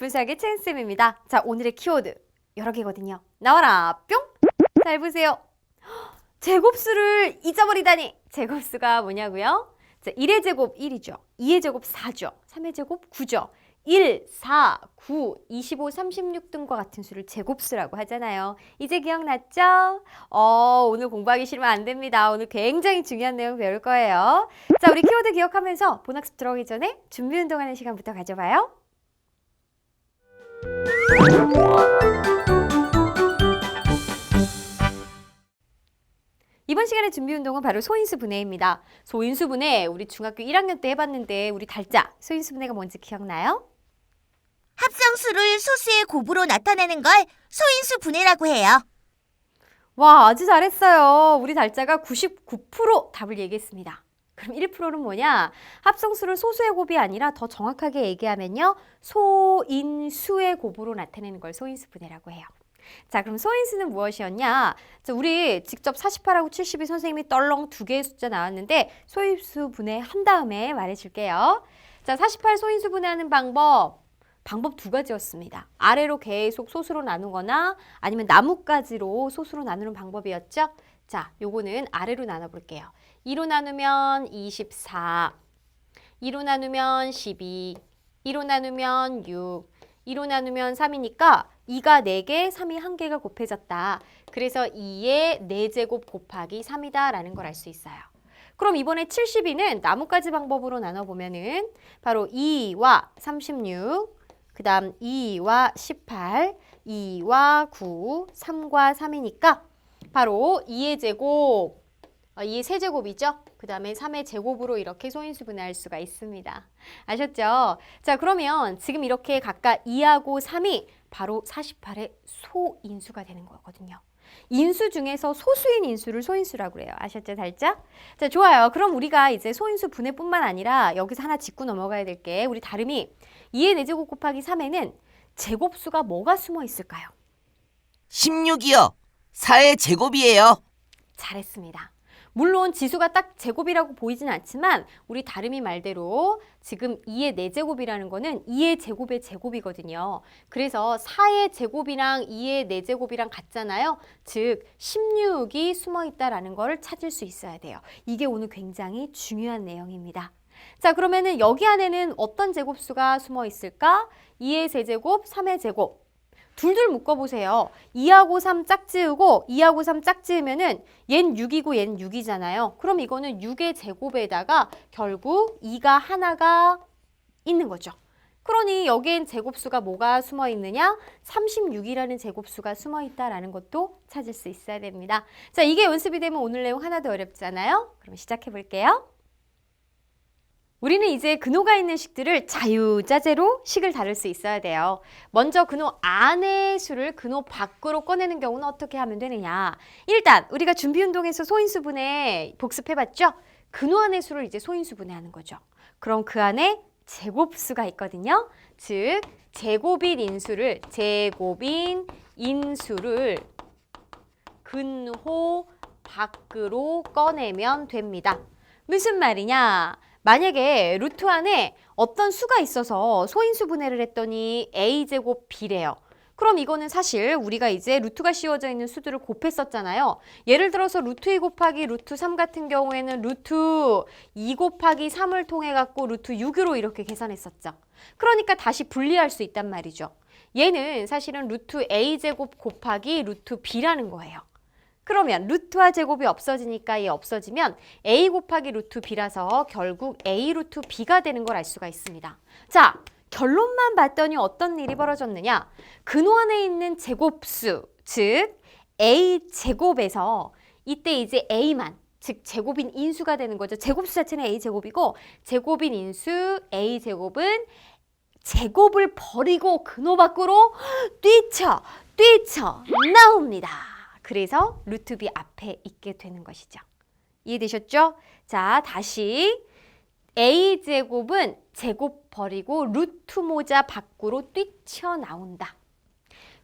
불사하게 채은쌤입니다. 자, 오늘의 키워드 여러 개거든요. 나와라 뿅! 잘 보세요. 제곱수를 잊어버리다니. 제곱수가 뭐냐고요? 자, 1의 제곱 1이죠. 2의 제곱 4죠. 3의 제곱 9죠. 1, 4, 9, 25, 36 등과 같은 수를 제곱수라고 하잖아요. 이제 기억났죠? 오늘 공부하기 싫으면 안 됩니다. 오늘 굉장히 중요한 내용 배울 거예요. 자, 우리 키워드 기억하면서 본학습 들어가기 전에 준비 운동하는 시간부터 가져봐요. 이번 시간의 준비 운동은 바로 소인수 분해입니다. 소인수 분해 우리 중학교 1학년 때 해봤는데 우리 달자 소인수 분해가 뭔지 기억나요? 합성수를 소수의 곱으로 나타내는 걸 소인수 분해라고 해요. 와, 아주 잘했어요. 우리 달자가 99% 답을 얘기했습니다. 그럼 1%는 뭐냐? 합성수를 소수의 곱이 아니라 더 정확하게 얘기하면요. 소인수의 곱으로 나타내는 걸 소인수 분해라고 해요. 자, 그럼 소인수는 무엇이었냐? 자, 우리 직접 48하고 72 선생님이 떨렁 두 개의 숫자 나왔는데 소인수 분해 한 다음에 말해줄게요. 자, 48 소인수 분해하는 방법 두 가지였습니다. 아래로 계속 소수로 나누거나 아니면 나뭇가지로 소수로 나누는 방법이었죠. 자, 요거는 아래로 나눠볼게요. 2로 나누면 24, 2로 나누면 12, 2로 나누면 6, 2로 나누면 3이니까 2가 4개, 3이 1개가 곱해졌다. 그래서 2의 4제곱 곱하기 3이다 라는 걸 알 수 있어요. 그럼 이번에 72는 나뭇가지 방법으로 나눠보면은 바로 2와 36, 그 다음 2와 18, 2와 9, 3과 3이니까 바로 2의 제곱, 2의 세제곱이죠. 그 다음에 3의 제곱으로 이렇게 소인수 분해할 수가 있습니다. 아셨죠? 자, 그러면 지금 이렇게 각각 2하고 3이 바로 48의 소인수가 되는 거거든요. 인수 중에서 소수인 인수를 소인수라고 그래요. 아셨죠, 달자? 자, 좋아요. 그럼 우리가 이제 소인수 분해뿐만 아니라 여기서 하나 짚고 넘어가야 될 게 우리 다름이 2의 4제곱 곱하기 3에는 제곱수가 뭐가 숨어 있을까요? 16이요. 4의 제곱이에요. 잘했습니다. 물론 지수가 딱 제곱이라고 보이진 않지만 우리 다름이 말대로 지금 2의 4제곱이라는 거는 2의 제곱의 제곱이거든요. 그래서 4의 제곱이랑 2의 4제곱이랑 같잖아요. 즉 16이 숨어 있다라는 걸 찾을 수 있어야 돼요. 이게 오늘 굉장히 중요한 내용입니다. 자, 그러면은 여기 안에는 어떤 제곱수가 숨어 있을까? 2의 세제곱, 3의 제곱. 둘둘 묶어보세요. 2하고 3 짝지으고 2하고 3 짝지으면은 얜 6이고 얜 6이잖아요. 그럼 이거는 6의 제곱에다가 결국 2가 하나가 있는 거죠. 그러니 여기엔 제곱수가 뭐가 숨어 있느냐? 36이라는 제곱수가 숨어 있다라는 것도 찾을 수 있어야 됩니다. 자, 이게 연습이 되면 오늘 내용 하나도 어렵잖아요. 그럼 시작해 볼게요. 우리는 이제 근호가 있는 식들을 자유자재로 식을 다룰 수 있어야 돼요. 먼저 근호 안의 수를 근호 밖으로 꺼내는 경우는 어떻게 하면 되느냐. 일단 우리가 준비운동에서 소인수 분해 복습해봤죠? 근호 안의 수를 이제 소인수 분해하는 거죠. 그럼 그 안에 제곱수가 있거든요. 즉 제곱인 인수를 근호 밖으로 꺼내면 됩니다. 무슨 말이냐? 만약에 루트 안에 어떤 수가 있어서 소인수 분해를 했더니 a제곱 b래요. 그럼 이거는 사실 우리가 이제 루트가 씌워져 있는 수들을 곱했었잖아요. 예를 들어서 루트 2 곱하기 루트 3 같은 경우에는 루트 2 곱하기 3을 통해 갖고 루트 6으로 이렇게 계산했었죠. 그러니까 다시 분리할 수 있단 말이죠. 얘는 사실은 루트 a제곱 곱하기 루트 b라는 거예요. 그러면 루트와 제곱이 없어지니까 얘 없어지면 a 곱하기 루트 b라서 결국 a 루트 b가 되는 걸 알 수가 있습니다. 자, 결론만 봤더니 어떤 일이 벌어졌느냐? 근호 안에 있는 제곱수, 즉 a 제곱에서 이때 이제 a만, 즉 제곱인 인수가 되는 거죠. 제곱수 자체는 a 제곱이고 제곱인 인수 a 제곱은 제곱을 버리고 근호 밖으로 뛰쳐 나옵니다. 그래서 루트 b 앞에 있게 되는 것이죠. 이해되셨죠? 자, 다시 a제곱은 제곱 버리고 루트 모자 밖으로 뛰쳐나온다.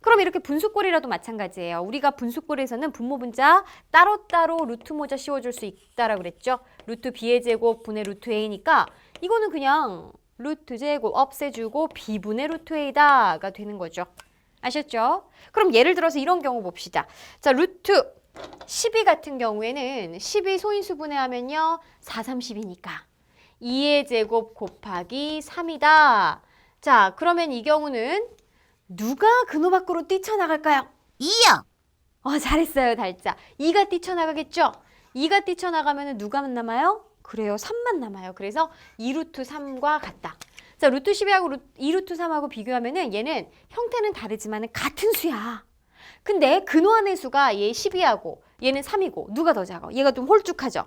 그럼 이렇게 분수꼴이라도 마찬가지예요. 우리가 분수꼴에서는 분모분자 따로따로 루트 모자 씌워줄 수 있다라고 그랬죠. 루트 b의 제곱 분의 루트 a니까 이거는 그냥 루트 제곱 없애주고 b분의 루트 a다가 되는 거죠. 아셨죠? 그럼 예를 들어서 이런 경우 봅시다. 자, 루트 12 같은 경우에는 12 소인수 분해하면요. 4, 30이니까 2의 제곱 곱하기 3이다. 자, 그러면 이 경우는 누가 근호 밖으로 뛰쳐나갈까요? 2요. 잘했어요, 달자. 2가 뛰쳐나가겠죠? 2가 뛰쳐나가면 누가 남아요? 그래요, 3만 남아요. 그래서 2루트 3과 같다. 자, 루트 12하고 2루트 3하고 비교하면은 얘는 형태는 다르지만 같은 수야. 근데 근호안의 수가 얘 12하고 얘는 3이고 누가 더 작아? 얘가 좀 홀쭉하죠?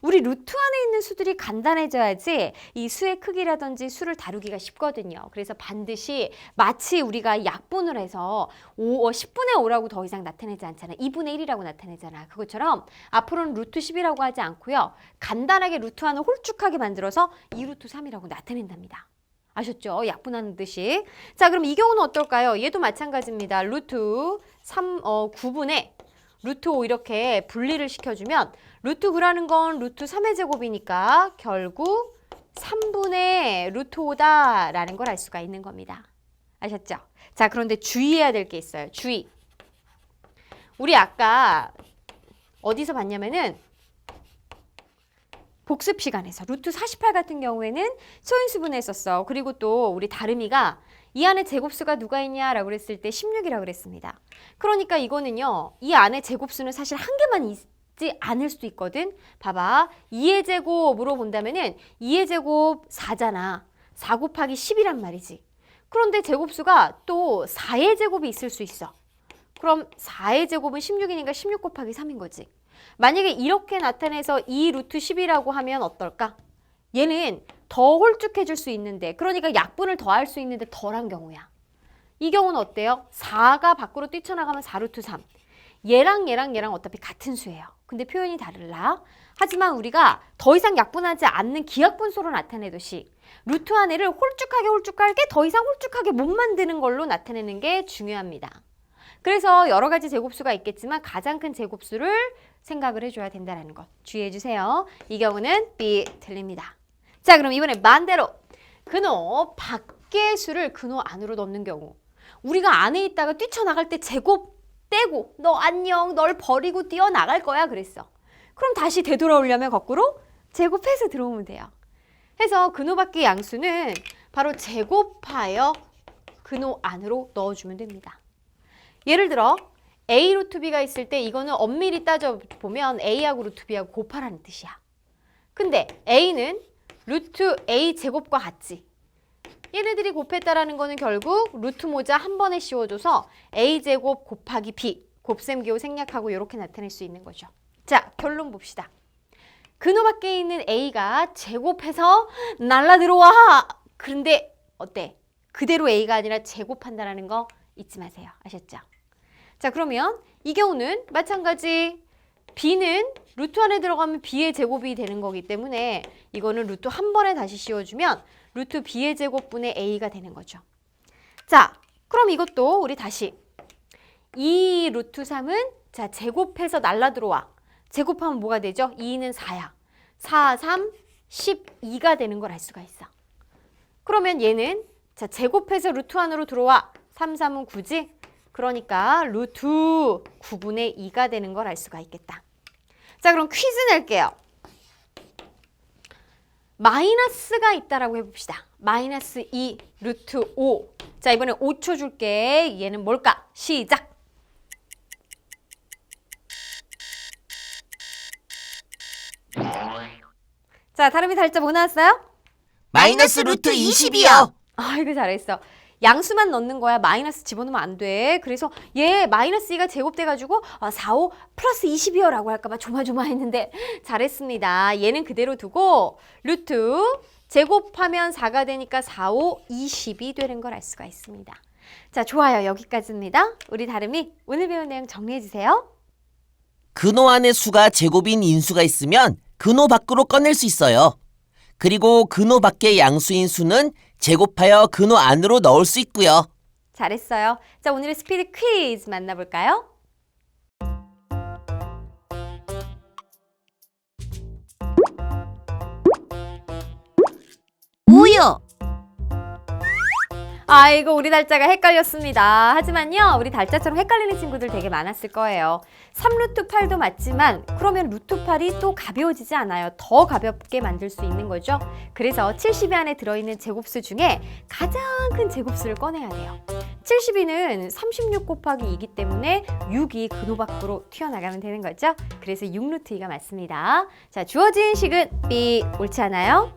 우리 루트 안에 있는 수들이 간단해져야지 이 수의 크기라든지 수를 다루기가 쉽거든요. 그래서 반드시 마치 우리가 약분을 해서 10분의 5라고 더 이상 나타내지 않잖아. 2분의 1이라고 나타내잖아. 그것처럼 앞으로는 루트 10이라고 하지 않고요. 간단하게 루트 안을 홀쭉하게 만들어서 2루트 3이라고 나타낸답니다. 아셨죠? 약분하는 듯이. 자, 그럼 이 경우는 어떨까요? 얘도 마찬가지입니다. 루트 9분의 루트 5 이렇게 분리를 시켜주면 루트 9라는 건 루트 3의 제곱이니까 결국 3분의 루트 5다라는 걸 알 수가 있는 겁니다. 아셨죠? 자, 그런데 주의해야 될 게 있어요. 주의. 우리 아까 어디서 봤냐면은 복습 시간에서 루트 48 같은 경우에는 소인수분해 했었어. 그리고 또 우리 다름이가 이 안에 제곱수가 누가 있냐라고 그랬을 때 16이라고 그랬습니다. 그러니까 이거는요. 이 안에 제곱수는 사실 한 개만 있지 않을 수도 있거든. 봐봐. 2의 제곱으로 본다면은 2의 제곱 4잖아. 4 곱하기 10이란 말이지. 그런데 제곱수가 또 4의 제곱이 있을 수 있어. 그럼 4의 제곱은 16이니까 16 곱하기 3인 거지. 만약에 이렇게 나타내서 2 루트 10이라고 하면 어떨까? 얘는 더 홀쭉해질 수 있는데, 그러니까 약분을 더할 수 있는데 덜한 경우야. 이 경우는 어때요? 4가 밖으로 뛰쳐나가면 4 루트 3. 얘랑 어차피 같은 수예요. 근데 표현이 다르라. 하지만 우리가 더 이상 약분하지 않는 기약분수로 나타내듯이 루트 안에를 홀쭉하게 더 이상 홀쭉하게 못 만드는 걸로 나타내는 게 중요합니다. 그래서 여러 가지 제곱수가 있겠지만 가장 큰 제곱수를 생각을 해줘야 된다는 것 주의해 주세요. 이 경우는 B 틀립니다. 자, 그럼 이번에 반대로 근호 밖의 수를 근호 안으로 넣는 경우, 우리가 안에 있다가 뛰쳐나갈 때 제곱 떼고 너 안녕 널 버리고 뛰어나갈 거야 그랬어. 그럼 다시 되돌아오려면 거꾸로 제곱해서 들어오면 돼요. 해서 근호 밖의 양수는 바로 제곱하여 근호 안으로 넣어주면 됩니다. 예를 들어 A 루트 B가 있을 때 이거는 엄밀히 따져보면 A하고 루트 B하고 곱하라는 뜻이야. 근데 A는 루트 A 제곱과 같지. 얘네들이 곱했다라는 거는 결국 루트 모자 한 번에 씌워줘서 A 제곱 곱하기 B, 곱셈기호 생략하고 이렇게 나타낼 수 있는 거죠. 자, 결론 봅시다. 근호 밖에 있는 A가 제곱해서 날라 들어와. 그런데 어때? 그대로 A가 아니라 제곱한다라는 거 잊지 마세요. 아셨죠? 자, 그러면 이 경우는 마찬가지. B는 루트 안에 들어가면 B의 제곱이 되는 거기 때문에 이거는 루트 한 번에 다시 씌워주면 루트 B의 제곱분의 A가 되는 거죠. 자, 그럼 이것도 우리 다시 2 루트 3은 자 제곱해서 날라 들어와. 제곱하면 뭐가 되죠? 2는 4야. 4, 3, 12가 되는 걸 알 수가 있어. 그러면 얘는 자 제곱해서 루트 안으로 들어와. 3, 3은 9지? 그러니까 루트 9분의 2가 되는 걸 알 수가 있겠다. 자, 그럼 퀴즈 낼게요. 마이너스가 있다라고 해봅시다. 마이너스 2 루트 5. 자, 이번에 5초 줄게. 얘는 뭘까? 시작. 자, 다름이 달자 뭐 나왔어요? 마이너스 루트 20이요. 이거 잘했어. 양수만 넣는 거야. 마이너스 집어넣으면 안 돼. 그래서 얘 마이너스 2가 제곱돼가지고 4, 5 플러스 20이요 라고 할까봐 조마조마했는데 잘했습니다. 얘는 그대로 두고 루트 제곱하면 4가 되니까 4, 5, 20이 되는 걸 알 수가 있습니다. 자, 좋아요. 여기까지입니다. 우리 다름이 오늘 배운 내용 정리해 주세요. 근호 안에 수가 제곱인 인수가 있으면 근호 밖으로 꺼낼 수 있어요. 그리고 근호 밖의 양수인 수는 제곱하여 근호 안으로 넣을 수 있고요. 잘했어요. 자, 오늘의 스피드 퀴즈 만나볼까요? 뭐요? 아이고 우리 달짜가 헷갈렸습니다. 하지만요 우리 달짜처럼 헷갈리는 친구들 되게 많았을 거예요. 3루트 8도 맞지만 그러면 루트 8이 또 가벼워지지 않아요. 더 가볍게 만들 수 있는 거죠. 그래서 70위 안에 들어있는 제곱수 중에 가장 큰 제곱수를 꺼내야 돼요. 72는 36 곱하기 2이기 때문에 6이 근호 밖으로 튀어나가면 되는 거죠. 그래서 6루트 2가 맞습니다. 자, 주어진 식은 B 옳지 않아요?